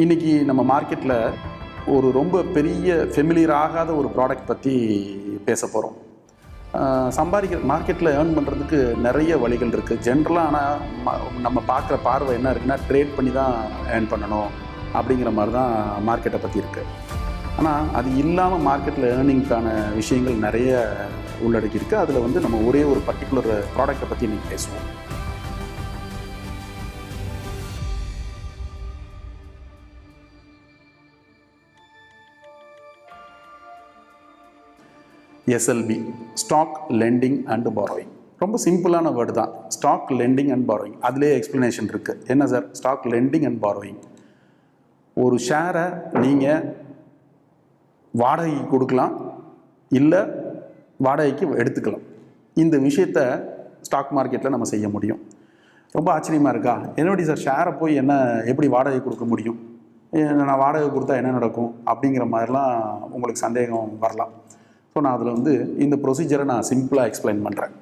இன்றைக்கி நம்ம மார்க்கெட்டில் ஒரு ரொம்ப பெரிய ஃபெமிலியர் ஆகாத ஒரு ப்ராடக்ட் பற்றி பேச போகிறோம். மார்க்கெட்டில் ஏர்ன் பண்ணுறதுக்கு நிறைய வழிகள் இருக்குது. ஜென்ரலாக ஆனால் நம்ம பார்க்குற பார்வை என்ன இருக்குன்னா, ட்ரேட் பண்ணி தான் ஏர்ன் பண்ணணும் அப்படிங்கிற மாதிரி தான் மார்க்கெட்டை பற்றி இருக்குது. ஆனால் அது இல்லாமல் மார்க்கெட்டில் ஏர்னிங்க்கான விஷயங்கள் நிறைய உள்ளடக்கி இருக்குது. அதில் வந்து நம்ம ஒரே ஒரு பர்டிகுலர் ப்ராடக்டை பற்றி இன்றைக்கி பேசுவோம். SLB, stock lending and borrowing. ரொம்ப சிம்பிளான வேர்டு தான், ஸ்டாக் லெண்டிங் அண்ட் பாரோயிங். அதிலே எக்ஸ்ப்ளனேஷன் இருக்குது. என்ன sir stock lending and borrowing? ஒரு ஷேரை நீங்கள் வாடகைக்கு கொடுக்கலாம், இல்லை வாடகைக்கு எடுத்துக்கலாம். இந்த விஷயத்தை ஸ்டாக் மார்க்கெட்டில் நம்ம செய்ய முடியும். ரொம்ப ஆச்சரியமாக இருக்கா? என்னடி சார் ஷேரை போய் எப்படி வாடகை கொடுக்க முடியும்? நான் வாடகை கொடுத்தா என்ன நடக்கும் அப்படிங்கிற மாதிரிலாம் உங்களுக்கு சந்தேகம் வரலாம். ஸோ நான் அதில் வந்து இந்த ப்ரொசீஜரை நான் சிம்பிளாக எக்ஸ்பிளைன் பண்ணுறேன்.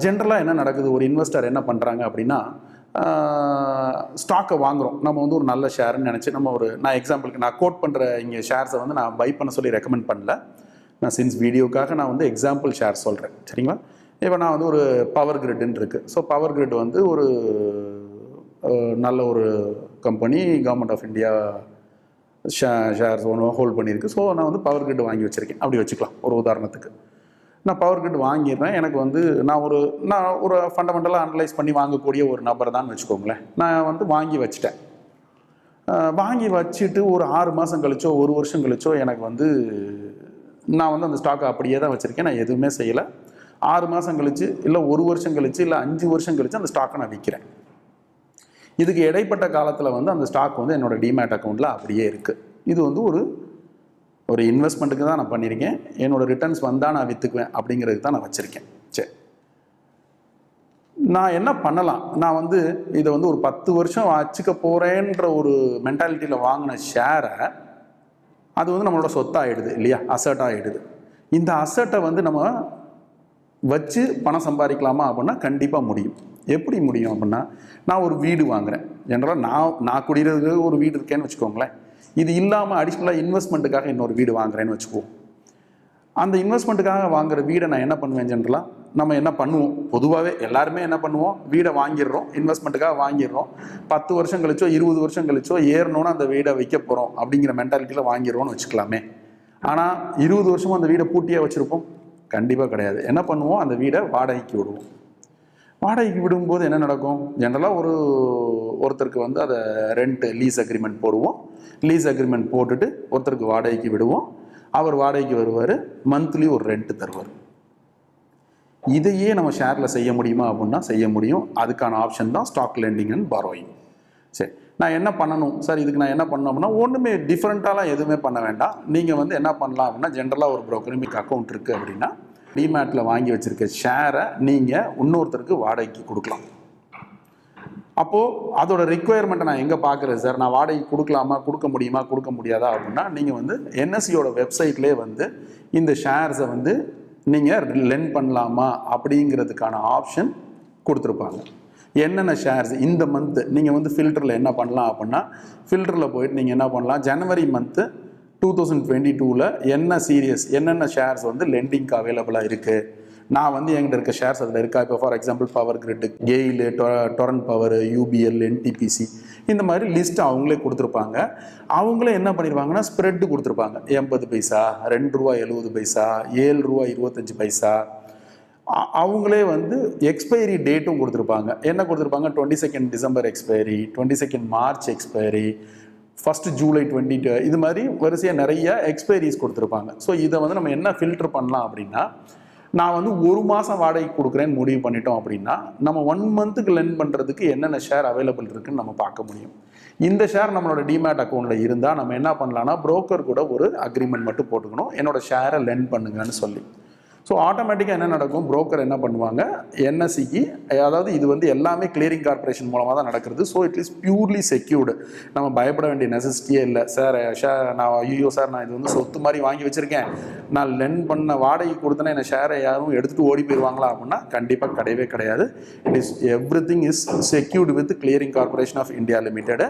ஜென்ரலாக என்ன நடக்குது, ஒரு இன்வெஸ்டர் என்ன பண்ணுறாங்க அப்படின்னா, ஸ்டாக்கை வாங்குகிறோம். நம்ம வந்து ஒரு நல்ல ஷேர்னு நினச்சி நான் எக்ஸாம்பிளுக்கு நான் கோட் பண்ணுற இங்கே ஷேர்ஸை வந்து நான் பை பண்ண சொல்லி ரெக்கமெண்ட் பண்ணல. நான் சின்ஸ் வீடியோக்காக நான் வந்து எக்ஸாம்பிள் ஷேர் சொல்கிறேன், சரிங்களா? இப்போ நான் வந்து ஒரு பவர் கிரிட்னு இருக்குது. ஸோ பவர் கிரிட் வந்து ஒரு நல்ல ஒரு company, government of India shares ஒன்று ஹோல்ட் பண்ணியிருக்கு. ஸோ நான் வந்து பவர் கிரிட் வாங்கி வச்சுருக்கேன், அப்படி வச்சுக்கலாம். ஒரு உதாரணத்துக்கு நான் பவர் கிரிட் வாங்கிடுறேன். எனக்கு வந்து நான் ஒரு ஃபண்டமெண்டலாக அனலைஸ் பண்ணி வாங்கக்கூடிய ஒரு நபர் தான் வச்சுக்கோங்களேன். நான் வந்து வாங்கி வச்சுட்டேன். வாங்கி வச்சுட்டு ஒரு 6 மாதம் கழிச்சோ 1 வருஷம் கழிச்சோ எனக்கு வந்து நான் வந்து அந்த ஸ்டாக்கை அப்படியே தான் வச்சுருக்கேன். நான் எதுவுமே செய்யலை. 6 மாதம் கழிச்சு, இல்லை 1 வருஷம் கழிச்சு, இல்லை 5 வருஷம் கழிச்சு அந்த ஸ்டாக்கை நான் விற்கிறேன். இதுக்கு இடைப்பட்ட காலத்தில் வந்து அந்த ஸ்டாக் வந்து என்னோடய டிமேட் அக்கௌண்ட்டில் அப்படியே இருக்குது. இது வந்து ஒரு இன்வெஸ்ட்மெண்ட்டுக்கு தான் நான் பண்ணியிருக்கேன். என்னோடய ரிட்டர்ன்ஸ் வந்தால் நான் விற்றுக்குவேன் அப்படிங்கிறதுக்கு தான் நான் வச்சுருக்கேன். சரி, நான் என்ன பண்ணலாம்? நான் வந்து இதை வந்து ஒரு 10 வருஷம் வச்சுக்க போகிறேன்ற ஒரு மென்டாலிட்டியில் வாங்கின ஷேரை அது வந்து நம்மளோட சொத்தாகிடுது இல்லையா, அசட்டாக ஆகிடுது. இந்த அசட்டை வந்து நம்ம வச்சு பணம் சம்பாதிக்கலாமா அப்படின்னா கண்டிப்பாக முடியும். எப்படி முடியும் அப்படின்னா, நான் ஒரு வீடு வாங்குகிறேன். ஜென்ரலாக நான் குடியிருக்கிறதுக்கு ஒரு வீடு இருக்கேன்னு வச்சுக்கோங்களேன். இது இல்லாமல் அடிஷ்னலாக இன்வெஸ்ட்மெண்ட்டுக்காக இன்னொரு வீடு வாங்குறேன்னு வச்சுக்குவோம். அந்த இன்வெஸ்ட்மெண்ட்டுக்காக வாங்குகிற வீடை நான் என்ன பண்ணுவேன்? ஜென்ரலாக நம்ம என்ன பண்ணுவோம், பொதுவாகவே எல்லாருமே என்ன பண்ணுவோம், வீடை வாங்கிடுறோம், இன்வெஸ்ட்மெண்ட்டுக்காக வாங்கிடுறோம். 10 வருஷம் கழிச்சோ 20 வருஷம் கழிச்சோ ஏறணும்னு அந்த வீடை வைக்க போகிறோம் அப்படிங்கிற மென்டாலிட்டியில் வாங்கிடுவோம்னு வச்சுக்கலாமே. ஆனால் 20 வருஷமும் அந்த வீடை பூட்டியாக வச்சுருப்போம்? கண்டிப்பாக கிடையாது. என்ன பண்ணுவோம், அந்த வீடை வாடகைக்கு விடுவோம். வாடகைக்கு விடும்போது என்ன நடக்கும்? ஜென்ரலாக ஒருத்தருக்கு வந்து அதை லீஸ் அக்ரிமெண்ட் போடுவோம். லீஸ் அக்ரிமெண்ட் போட்டுட்டு ஒருத்தருக்கு வாடகைக்கு விடுவோம். அவர் வாடகைக்கு வருவார், மந்த்லி ஒரு ரெண்ட் தருவார். இதையே நம்ம ஷேரில் செய்ய முடியுமா அப்படின்னா செய்ய முடியும். அதுக்கான ஆப்ஷன் தான் ஸ்டாக் லெண்டிங் அண்ட் பாரோயிங். சரி, நான் என்ன பண்ணணும் சார்? இதுக்கு நான் என்ன பண்ணணும் அப்படின்னா, ஒன்றுமே டிஃப்ரெண்ட்டாலாம் எதுவுமே பண்ண வேண்டாம். நீங்கள் வந்து என்ன பண்ணலாம் அப்படின்னா, ஜென்ரலாக ஒரு ப்ரோக்கரிமிக் அக்கௌண்ட் இருக்குது அப்படின்னா, டிமேட்டில் வாங்கி வச்சுருக்க ஷேரை நீங்கள் இன்னொருத்தருக்கு வாடகைக்கு கொடுக்கலாம். அப்போது அதோட ரிக்குவயர்மெண்ட்டை நான் எங்கே பார்க்குறேன் சார்? நான் வாடகைக்கு கொடுக்கலாமா, கொடுக்க முடியுமா, கொடுக்க முடியாதா அப்படின்னா, நீங்கள் வந்து என்எஸ்சியோட வெப்சைட்லேயே வந்து இந்த ஷேர்ஸை வந்து நீங்கள் லெண்ட் பண்ணலாமா அப்படிங்கிறதுக்கான ஆப்ஷன் கொடுத்துருப்பாங்க. என்னென்ன ஷேர்ஸ் இந்த மந்த்து நீங்கள் வந்து ஃபில்டரில் என்ன பண்ணலாம் அப்படின்னா, ஃபில்டரில் போயிட்டு நீங்கள் என்ன பண்ணலாம், ஜனவரி மந்த்து 2022 என்ன சீரியஸ் என்னென்ன ஷேர்ஸ் வந்து லெண்டிங்க்கு அவைலபிளாக இருக்குது, நான் வந்து என்கிட்ட இருக்க ஷேர்ஸ் அதில் இருக்கா. இப்போ for example power grid, Gayle, torrent power, UPL, NTPC, இந்த மாதிரி லிஸ்ட் அவங்களே கொடுத்துருப்பாங்க. அவங்களே என்ன பண்ணிடுவாங்கன்னா ஸ்ப்ரெட்டு கொடுத்துருப்பாங்க. 80 பைசா, ₹2.70, ₹7.25. அவங்களே வந்து எக்ஸ்பைரி டேட்டும் கொடுத்துருப்பாங்க. என்ன கொடுத்துருப்பாங்க? 22 December expiry, 22 March expiry, 1 July 22, இது மாதிரி வரிசையாக நிறைய எக்ஸ்பைரிஸ் கொடுத்துருப்பாங்க. ஸோ இதை வந்து நம்ம என்ன ஃபில்டர் பண்ணலாம் அப்படின்னா, நான் வந்து 1 மாதம் வாடகை கொடுக்குறேன்னு முடிவு பண்ணிட்டோம் அப்படின்னா, நம்ம 1 மந்த்துக்கு லெண்ட் பண்ணுறதுக்கு என்னென்ன ஷேர் அவைலபிள் இருக்குன்னு நம்ம பார்க்க முடியும். இந்த ஷேர் நம்மளோட டிமேட் அக்கௌண்ட்டில் இருந்தால் நம்ம என்ன பண்ணலாம்னா, புரோக்கர் கூட ஒரு அக்ரிமெண்ட் மட்டும் போட்டுக்கணும், என்னோட ஷேரை லெண்ட் பண்ணுங்கன்னு சொல்லி. ஸோ ஆட்டோமேட்டிக்காக என்ன நடக்கும், புரோக்கர் என்ன பண்ணுவாங்க, என்எஸ்சிக்கு, அதாவது இது வந்து எல்லாமே கிளியரிங் கார்பரேஷன் மூலமாக தான் நடக்கிறது. So it is purely secured. நம்ம பயப்பட வேண்டிய நெசசிட்டியே இல்லை. சார் நான் ஐயோ சார் நான் இது வந்து சொத்து மாதிரி வாங்கி வச்சுருக்கேன், நான் லென் பண்ண வாடகை கொடுத்தேன்னா என்ன ஷேரை யாரும் எடுத்துகிட்டு ஓடி போயிடுவாங்களா அப்படின்னா கண்டிப்பாக கிடையவே கிடையாது. It is everything is secured with clearing corporation of India limited.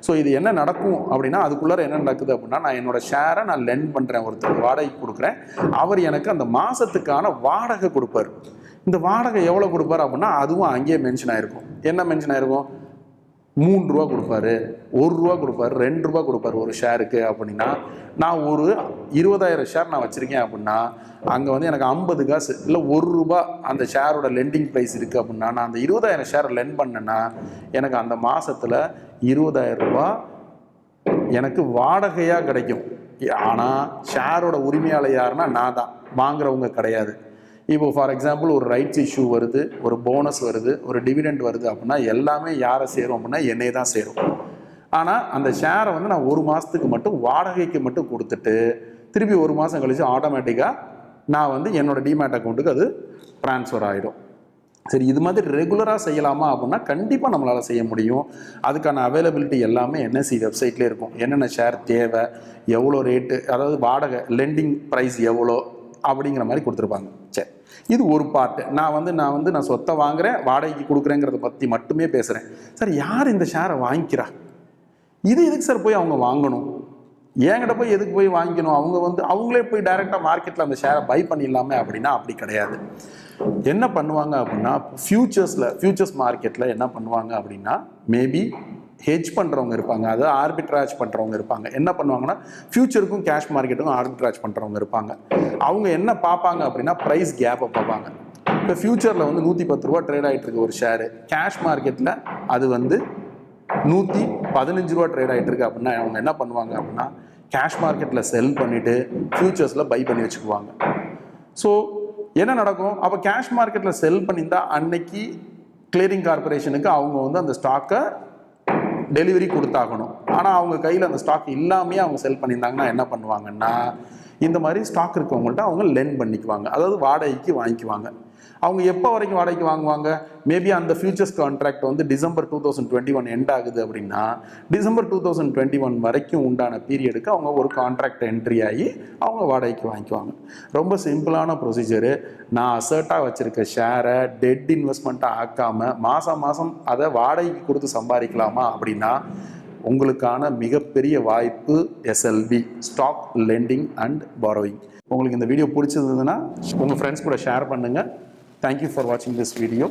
So இது என்ன நடக்கும் அப்படின்னா, அதுக்குள்ளே என்ன நடக்குது அப்படின்னா, நான் என்னோட ஷேரை நான் லென் பண்ணுறேன், ஒருத்தர் வாடகைக்கு கொடுக்குறேன், அவர் எனக்கு அந்த மாதத்துக்கான வாடகை கொடுப்பார். இந்த வாடகை எவ்வளோ கொடுப்பார் அப்படின்னா அதுவும் அங்கேயே மென்ஷன் ஆயிருக்கும். என்ன மென்ஷன் ஆயிருக்கும், 3 ரூபா கொடுப்பாரு, 1 ரூபா கொடுப்பாரு, 2 ரூபா கொடுப்பாரு ஒரு ஷேருக்கு. அப்படின்னா நான் ஒரு 20,000 ஷேர் நான் வச்சுருக்கேன் அப்படின்னா அங்கே வந்து எனக்கு 50 காசு இல்லை 1 ரூபா அந்த ஷேரோட லெண்டிங் ப்ரைஸ் இருக்குது அப்படின்னா நான் அந்த 20,000 ஷேர் லென் பண்ணேன்னா எனக்கு அந்த மாதத்தில் 20,000 ரூபா எனக்கு வாடகையாக கிடைக்கும். ஆனால் ஷேரோட உரிமையாளர் யாருன்னா நான் தான், வாங்குறவங்க கிடையாது. இப்போ ஃபார் எக்ஸாம்பிள் ஒரு ரைட்ஸ் இஷ்யூ வருது, ஒரு போனஸ் வருது, ஒரு டிவிடெண்ட் வருது அப்படின்னா எல்லாமே யாரை சேரும் அப்படின்னா என்னை தான் சேரும். ஆனால் அந்த ஷேரை வந்து நான் 1 மாதத்துக்கு மட்டும் வாடகைக்கு மட்டும் கொடுத்துட்டு திருப்பி 1 மாதம் கழிச்சு ஆட்டோமேட்டிக்காக நான் வந்து என்னோட டிமேட் அக்கௌண்ட்டுக்கு அது ட்ரான்ஸ்ஃபர் ஆகிடும். சரி, இது மாதிரி ரெகுலராக செய்யலாமா அப்படின்னா கண்டிப்பாக நம்மளால் செய்ய முடியும். அதுக்கான அவைலபிலிட்டி எல்லாமே என்எஸ்சி வெப்சைட்லேயே இருக்கும். என்னென்ன ஷேர் தேவை, எவ்வளோ ரேட்டு, அதாவது வாடகை லெண்டிங் ப்ரைஸ் எவ்வளோ அப்படிங்கிற மாதிரி கொடுத்துருப்பாங்க. சரி, இது ஒரு பார்ட்டு. நான் சொத்தை வாங்குறேன், வாடகைக்கு கொடுக்குறேங்கிறத பற்றி மட்டுமே பேசுகிறேன். சார் யார் இந்த ஷேரை வாங்கிக்கிறா, இது எதுக்கு சார் போய் அவங்க வாங்கணும், என்கிட்ட போய் எதுக்கு போய் வாங்கிக்கணும், அவங்களே போய் டைரெக்டாக மார்க்கெட்டில் அந்த ஷேரை பை பண்ணிடலாமே அப்படின்னா அப்படி கிடையாது. என்ன பண்ணுவாங்க அப்படின்னா ஃபியூச்சர்ஸ் மார்க்கெட்டில் என்ன பண்ணுவாங்க அப்படின்னா மேபி ஹெட்ஜ் பண்ணுறவங்க இருப்பாங்க, அதாவது ஆர்பிட்ராஜ் பண்ணுறவங்க இருப்பாங்க. என்ன பண்ணுவாங்கன்னா ஃபியூச்சருக்கும் கேஷ் மார்க்கெட்டுக்கும் ஆர்பிட்ராஜ் பண்ணுறவங்க இருப்பாங்க. அவங்க என்ன பார்ப்பாங்க அப்படின்னா ப்ரைஸ் கேப்பை பார்ப்பாங்க. இப்போ ஃபியூச்சரில் வந்து 110 ரூபா ட்ரேட் ஆகிட்டு இருக்கு ஒரு ஷேரு, கேஷ் மார்க்கெட்டில் அது வந்து 115 ரூபா ட்ரேட் ஆகிட்டு இருக்கு அப்படின்னா அவங்க என்ன பண்ணுவாங்க அப்படின்னா கேஷ் மார்க்கெட்டில் செல் பண்ணிவிட்டு ஃபியூச்சர்ஸில் பை பண்ணி வச்சுக்குவாங்க. ஸோ என்ன நடக்கும், அப்போ கேஷ் மார்க்கெட்டில் செல் பண்ணியிருந்தா அன்னைக்கு கிளியரிங் கார்பரேஷனுக்கு அவங்க வந்து அந்த ஸ்டாக்கை டெலிவரி கொடுத்தாகணும். ஆனால் அவங்க கையில் அந்த ஸ்டாக் இல்லாமையே அவங்க செல் பண்ணியிருந்தாங்கன்னா என்ன பண்ணுவாங்கன்னா இந்த மாதிரி ஸ்டாக் இருக்கவங்கள்ட்ட அவங்க லென் பண்ணிக்குவாங்க, அதாவது வாடகைக்கு வாங்கிக்குவாங்க. அவங்க எப்போ வரைக்கும் வாடகைக்கு வாங்குவாங்க, மேபி அந்த ஃபியூச்சர்ஸ் கான்ட்ராக்ட் வந்து டிசம்பர் 2021 எண்ட் ஆகுது அப்படின்னா டிசம்பர் 2021 வரைக்கும் உண்டான பீரியடுக்கு அவங்க ஒரு கான்ட்ராக்ட் என்ட்ரி ஆகி அவங்க வாடகைக்கு வாங்கிக்குவாங்க. ரொம்ப சிம்பிளான ப்ரொசீஜரு. நான் அசர்ட்டாக வச்சுருக்க ஷேரை டெட் இன்வெஸ்ட்மெண்ட்டாக ஆக்காமல் மாதம் அதை வாடகைக்கு கொடுத்து சம்பாதிக்கலாமா அப்படின்னா உங்களுக்கான மிகப்பெரிய வாய்ப்பு SLB, stock lending and borrowing. உங்களுக்கு இந்த வீடியோ பிடிச்சிருந்ததுன்னா உங்கள் ஃப்ரெண்ட்ஸ் கூட ஷேர் பண்ணுங்கள். Thank you for watching this video.